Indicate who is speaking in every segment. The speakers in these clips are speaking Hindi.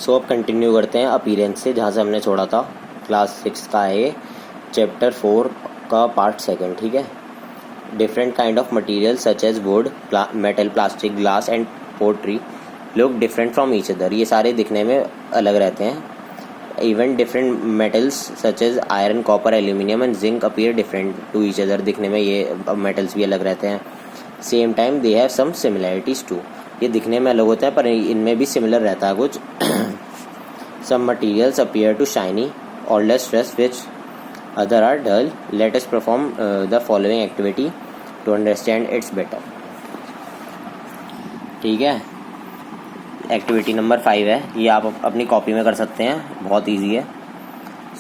Speaker 1: सो अब कंटिन्यू करते हैं अपीयरेंस से, जहाँ से हमने छोड़ा था। क्लास 6 का है ये, चैप्टर 4 का पार्ट 2, ठीक है। Different kind of material such as wood, metal, plastic, glass and pottery look different from each other. ये सारे दिखने में अलग रहते हैं। Even different metals such as iron, copper, aluminium and zinc appear different to each other. दिखने में ये मेटल्स भी अलग रहते हैं। Same time they have some similarities too. ये दिखने में अलग होता है पर इनमें भी सिमिलर रहता है कुछ। Some materials appear to shiny और less stress which other are dull. Let us perform the following activity to understand its better. ठीक है, एक्टिविटी नंबर 5 है। ये आप अपनी कॉपी में कर सकते हैं, बहुत इजी है।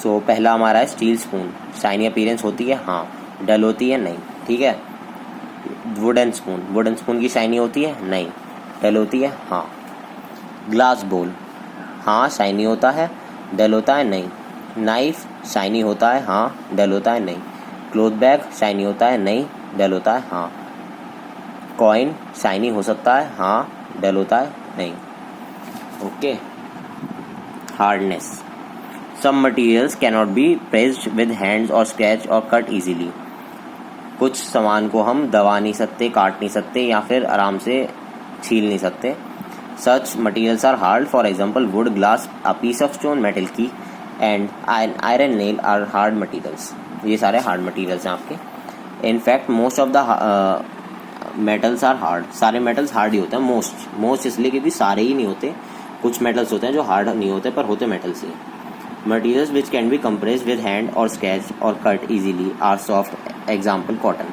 Speaker 1: सो पहला हमारा है स्टील स्पून। शाइनी अपीयरेंस होती है, हाँ। डल होती है, नहीं, ठीक है। वुडन स्पून, वुडन स्पून की शाइनी होती है, नहीं। डल होती है, हाँ। ग्लास बोल, हाँ, शाइनी होता है। डल होता है, नहीं। नाइफ शाइनी होता है, हाँ। डल होता है, नहीं। क्लोथ बैग शाइनी होता है, नहीं। डल होता है, हाँ। कॉइन शाइनी हो सकता है, हाँ। डल होता है, नहीं। Okay. Hardness, some materials cannot be pressed with hands और स्क्रैच और कट इजीली। कुछ सामान को हम दबा नहीं सकते, काट नहीं सकते या फिर आराम से छील नहीं सकते। Such materials are hard, for example wood, glass, a piece of stone, metal key and iron nail are hard materials. ये सारे हार्ड मटीरियल्स हैं आपके। In fact most of the metals are hard. सारे मेटल्स हार्ड ही होते हैं। मोस्ट इसलिए क्योंकि सारे ही नहीं होते, कुछ मेटल्स होते हैं जो हार्ड नहीं होते पर होते मेटल्स ही। Materials which can be compressed with hand और स्क्रैच और cut easily are soft, example cotton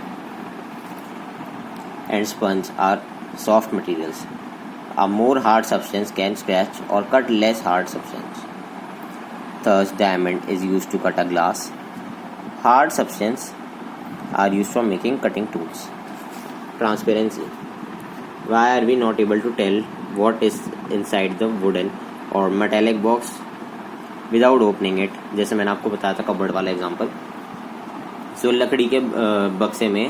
Speaker 1: and sponge are soft materials. A more hard substance can scratch or cut less hard substance. Thus, diamond is used to cut a glass. Hard substance are used for making cutting tools. Transparency. Why are we not able to tell what is inside the wooden or metallic box without opening it? जैसे मैंने आपको बताया था कबर्ड वाला एग्जाम्पल। सो लकड़ी के बक्से में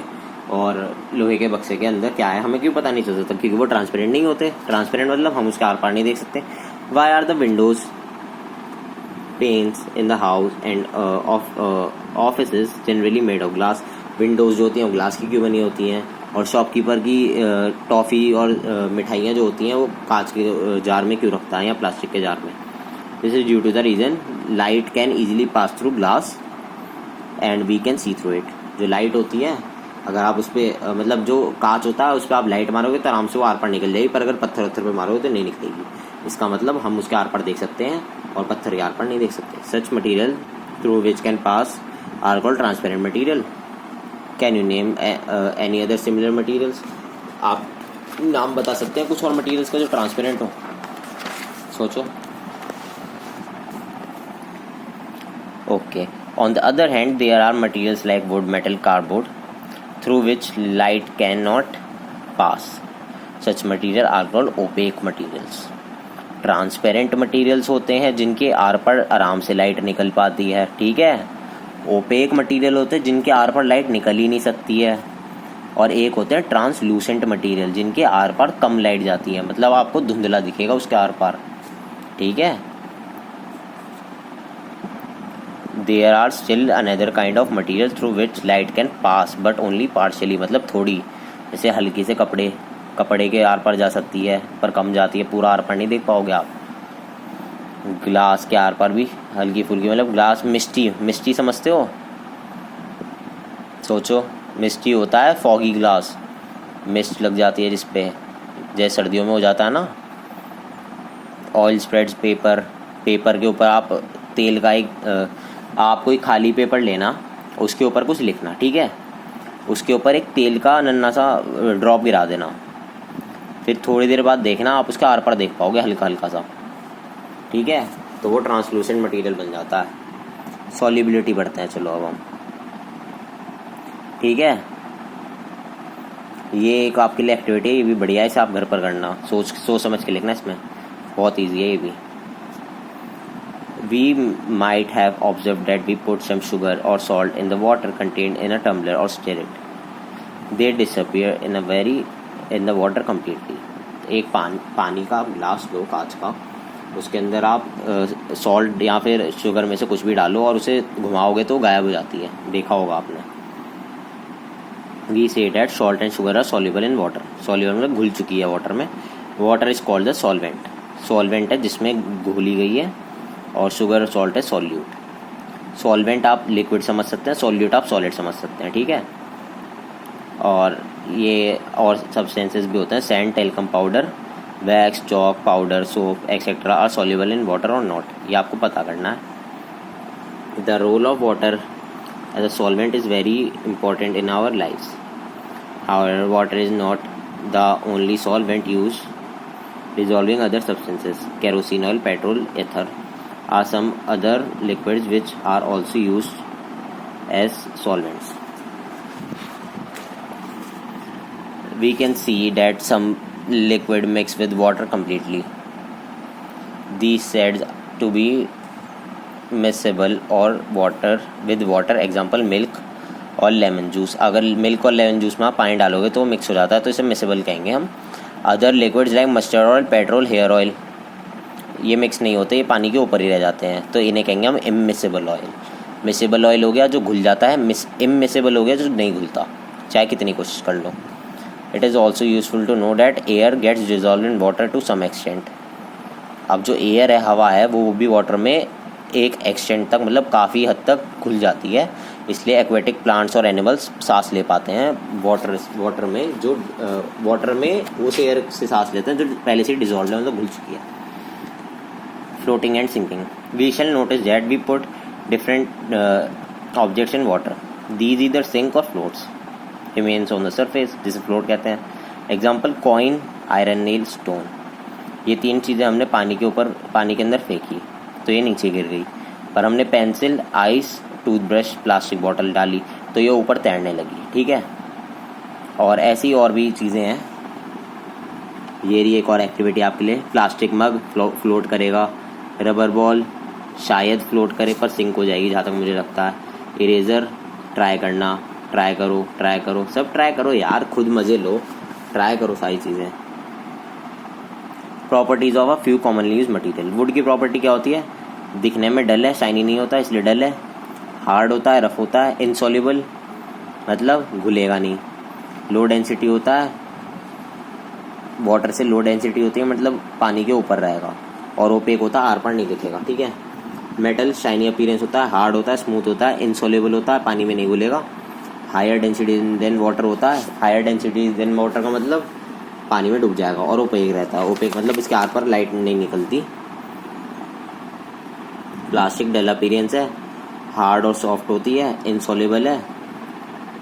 Speaker 1: और लोहे के बक्से के अंदर क्या है हमें क्यों पता नहीं चल सकता? क्योंकि वो ट्रांसपेरेंट नहीं होते। ट्रांसपेरेंट मतलब हम उसके आर पार नहीं देख सकते। Why are the windows, panes in the house and offices generally made of glass. Windows जो होती हैं वो ग्लास की क्यों बनी होती हैं? और शॉपकीपर की टॉफ़ी और मिठाइयाँ जो होती हैं वो कांच के जार में क्यों रखता है या प्लास्टिक के जार में? This is due to the reason light can easily pass through glass and we can see through it. जो लाइट होती है, अगर आप उस पर मतलब जो कांच होता है उस पर आप लाइट मारोगे तो आराम से वो आर पार निकल जाएगी, पर अगर पत्थर पे मारोगे तो नहीं निकलेगी। इसका मतलब हम उसके आर पार देख सकते हैं और पत्थर के आर पार नहीं देख सकते। Such material through which can pass are called transparent material. Can you name any other similar materials? आप नाम बता सकते हैं कुछ और मटीरियल्स का जो ट्रांसपेरेंट हो? सोचो। Okay. On the other hand there are materials like wood, metal, cardboard through which light cannot pass. Such material are called opaque materials. Transparent materials होते हैं जिनके आर पर आराम से लाइट निकल पाती है, ठीक है। ओपेक मटेरियल होते हैं जिनके आर पर लाइट निकल ही नहीं सकती है। और एक होते हैं ट्रांसलूसेंट मटेरियल जिनके आर पर कम लाइट जाती है, मतलब आपको धुंधला दिखेगा उसके आर पार, ठीक है। There are still another kind of material through which light can pass but only partially, मतलब थोड़ी। जैसे हल्की से कपड़े के आर पार जा सकती है पर कम जाती है, पूरा आर पार नहीं देख पाओगे आप। ग्लास के आर पार भी हल्की फुल्की, मतलब ग्लास मिस्टी समझते हो? सोचो, मिस्टी होता है फॉगी ग्लास, मिस्ट लग जाती है जिसपे, जैसे सर्दियों में हो जाता है ना। ऑयल स्प्रेड्स पेपर के ऊपर आप तेल का आप कोई खाली पेपर लेना, उसके ऊपर कुछ लिखना, ठीक है। उसके ऊपर एक तेल का नन्हा सा ड्रॉप गिरा देना, फिर थोड़ी देर बाद देखना आप उसका आर पार देख पाओगे हल्का हल्का सा, ठीक है। तो वो ट्रांसलूसेंट मटेरियल बन जाता है। सॉल्युबिलिटी बढ़ते हैं। चलो अब हम, ठीक है। ये एक आपके लिए एक्टिविटी है, ये भी बढ़िया है, इसे आप घर पर करना, सोच समझ के लिखना, इसमें बहुत ईजी है ये भी। We might have observed that we put some sugar or salt in the water contained in a tumbler or stir it. They disappear in the water completely. एक पानी का ग्लास लो कांच का, उसके अंदर आप सॉल्ट या फिर शुगर में से कुछ भी डालो और उसे घुमाओगे तो गायब हो जाती है, देखा होगा आपने। We say that salt and sugar are soluble in water. Soluble मतलब घुल चुकी है वाटर में। Water is called the solvent. Solvent है जिसमें घुली गई है, और शुगर सॉल्ट है सॉल्यूट। सॉल्वेंट आप लिक्विड समझ सकते हैं, सॉल्यूट आप सॉलिड समझ सकते हैं, ठीक है। और ये और सब्सटेंसेस भी होते हैं, sand, talcum powder, wax, chalk, powder, soap etcetera are soluble in water और नॉट। ये आपको पता करना है। The role of water as a solvent is very important in our lifes. However water is not the only solvent use dissolving other substances. Kerosene oil, petrol, ether are some other liquids which are also used as solvents. We can see that some liquid mix with water completely. These said to be miscible or water with water. Example milk और लेमन जूस। अगर मिल्क और लेमन जूस में आप पानी डालोगे तो मिक्स हो जाता है, तो इसे मिसेबल कहेंगे हम। Other liquids like mustard oil, petrol, hair oil, ये मिक्स नहीं होते, ये पानी के ऊपर ही रह जाते हैं, तो इन्हें कहेंगे हम इमिसेबल ऑयल। मिसेबल ऑयल हो गया जो घुल जाता है, इमिसेबल हो गया जो नहीं घुलता, चाहे कितनी कोशिश कर लो। It is also useful to know that air gets dissolve in water to some extent. अब जो एयर है, हवा है, वो भी वाटर में एक एक्सटेंट तक, मतलब काफ़ी हद तक घुल जाती है। इसलिए एक्वेटिक प्लांट्स और एनिमल्स सांस ले पाते हैं वाटर में, जो वाटर में उस एयर से सांस लेते हैं जो पहले से डिजॉल्व है, मतलब घुल चुकी है। Floating and sinking. We shall notice that we put different objects in water, these either sink और floats, remains on the surface, जिसे फ्लोट कहते हैं। Example coin, iron nail, stone. ये तीन चीज़ें हमने पानी के ऊपर, पानी के अंदर फेंकी तो ये नीचे गिर गई, पर हमने pencil, ice, toothbrush, plastic bottle डाली तो ये ऊपर तैरने लगी, ठीक है। और ऐसी और भी चीज़ें हैं। ये रही एक और एक्टिविटी आपके लिए। प्लास्टिक मग फ्लोट करेगा, रबर बॉल शायद फ्लोट करे पर सिंक हो जाएगी जहाँ तक मुझे लगता है। इरेजर ट्राई करना, ट्राई करो, सब ट्राई करो यार, खुद मज़े लो, ट्राई करो सारी चीज़ें। Properties of a few commonly use material. Would की प्रॉपर्टी क्या होती है? दिखने में डल है, शाइनी नहीं होता इसलिए डल है। हार्ड होता है, रफ होता है। इनसॉल्युबल मतलब घुलेगा नहीं। लो डेंसिटी होता है, वाटर से लो डेंसिटी होती है, मतलब पानी के ऊपर रहेगा। और ओपेक होता है, आर पार नहीं दिखेगा, ठीक है। मेटल शाइनी अपीयरेंस होता है, हार्ड होता है, स्मूथ होता है, इनसॉल्युबल होता है, पानी में नहीं घुलेगा। हायर डेंसिटी देन वाटर होता है। हायर डेंसिटी देन वाटर का मतलब पानी में डूब जाएगा। और ओपेक रहता है, ओपेक मतलब इसके आर पर लाइट नहीं निकलती। प्लास्टिक डल अपीयरेंस है, हार्ड और सॉफ्ट होती है, इनसॉल्युबल है,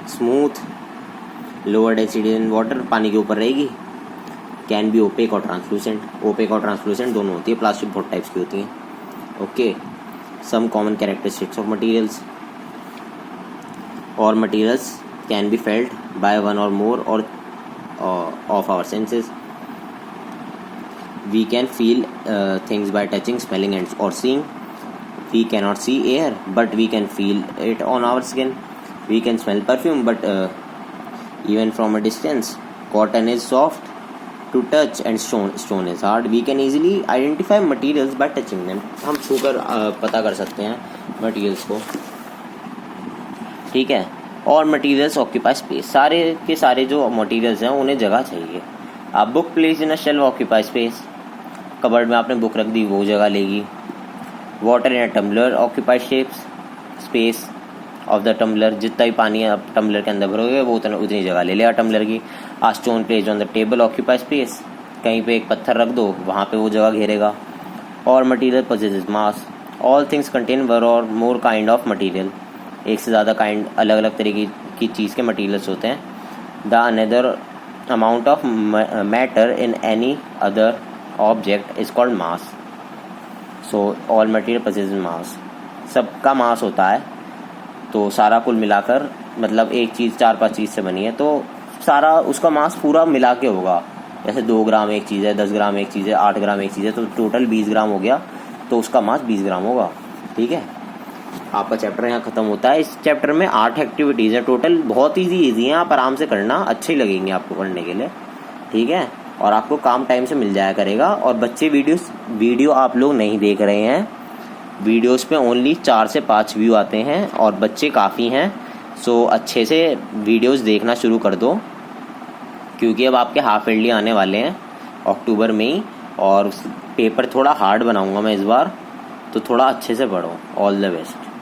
Speaker 1: smooth, lower density than water, पानी के ऊपर रहेगी। कैन बी ओपेक और ट्रांसलूसेंट। ओपेक और ट्रांसलूसेंट दोनों होती है। प्लास्टिक बहुत टाइप्स की होती हैं, okay. Some common characteristics of materials. और materials can be felt by one और मोर और of our senses. We can feel things by touching, smelling and or seeing. We cannot see air but we can feel it on our skin. We can smell perfume but even from a distance. Cotton is soft to touch and stone is hard. We can easily identify materials by touching them. हम छूकर पता कर सकते हैं materials को, ठीक है। और मटीरियल्स ऑक्यूपाई स्पेस। सारे के सारे जो मटीरियल्स हैं उन्हें जगह चाहिए। आप book place in a shelf occupy space. Cupboard में आपने बुक रख दी, वो जगह लेगी। Water in a tumbler occupy shapes space of the tumbler. जितना भी पानी आप टम्बलर के अंदर भरोगे वो उतनी जगह ले लेगा टम्बलर की। A stone place on the table occupy space. कहीं पे एक पत्थर रख दो, वहाँ पे वो जगह घेरेगा। और मटीरियल पोजेसेस मास। ऑल थिंग्स कंटेन वन और मोर काइंड ऑफ मटीरियल। एक से ज़्यादा काइंड, अलग अलग तरीके की चीज़ के मटीरियल्स होते हैं। The another amount of matter in any other object is called mass. So all material possesses mass. सबका मास होता है, तो सारा कुल मिलाकर, मतलब एक चीज़ 4-5 चीज़ से बनी है तो सारा उसका मास पूरा मिला के होगा। जैसे 2 ग्राम एक चीज़ है, 10 ग्राम एक चीज़ है, 8 ग्राम एक चीज़ है, तो टोटल 20 ग्राम हो गया, तो उसका मास 20 ग्राम होगा, ठीक है। आपका चैप्टर यहाँ खत्म होता है। इस चैप्टर में 8 एक्टिविटीज़ है टोटल, बहुत इजी हैं, आप आराम से करना, अच्छे लगेंगे आपको पढ़ने के लिए, ठीक है। और आपको काम टाइम से मिल जाया करेगा। और बच्चे वीडियो आप लोग नहीं देख रहे हैं, वीडियोस पे ओनली 4 से 5 व्यू आते हैं और बच्चे काफ़ी हैं। सो अच्छे से वीडियोस देखना शुरू कर दो, क्योंकि अब आपके हाफ ईयरली आने वाले हैं अक्टूबर में ही, और पेपर थोड़ा हार्ड बनाऊंगा मैं इस बार, तो थोड़ा अच्छे से पढ़ो। All the best.